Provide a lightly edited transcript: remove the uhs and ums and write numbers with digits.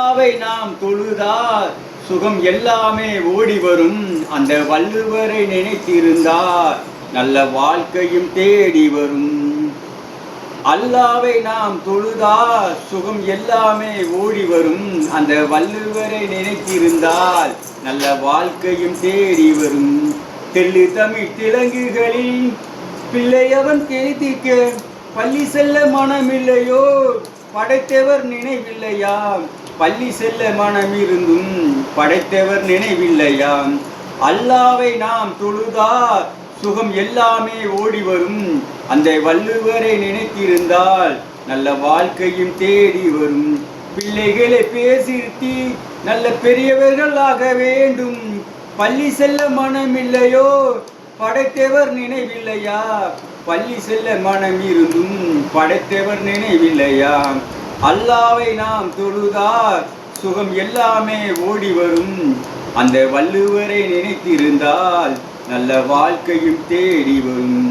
அல்லாவை நாம் தொழுதால் சுகம் எல்லாமே ஓடி வரும். அந்த வள்ளுவரை நினைத்திருந்தால் நல்ல வாழ்க்கையும் தேடி வரும். அல்லாவை நாம் தொழுதால் சுகம் எல்லாமே ஓடி வரும். அந்த வள்ளுவரை நினைத்திருந்தால் நல்ல வாழ்க்கையும் தேடி வரும். தெள்ளு தமிழ் திலங்குகளில் பிள்ளையவன் கேதிக்க பள்ளி செல்ல மனமில்லையோ, படைத்தவர் நினைவில்லையாம். பள்ளி செல்ல மனமிருந்தும் படைத்தவர் நினைவில்லையாம். அல்லாவை நாம் தொழுதால் சுகம் எல்லாமே ஓடி வரும். அந்த வள்ளுவரை நினைத்திருந்தால் நல்ல வாழ்க்கையும் தேடி வரும். பிள்ளைகளை பேசிருத்தி நல்ல பெரியவர்கள் ஆக வேண்டும். பள்ளி செல்ல மனமில்லையோ, படைத்தவர் நினைவில்லையா. பள்ளி செல்ல மனம் இருந்தும் படைத்தவர் நினைவில்லையா. அல்லாவை நாம் தொழுதால் சுகம் எல்லாமே ஓடி வரும். அந்த வள்ளுவரை நினைத்திருந்தால் நல்ல வாழ்க்கையும் தேடி வரும்.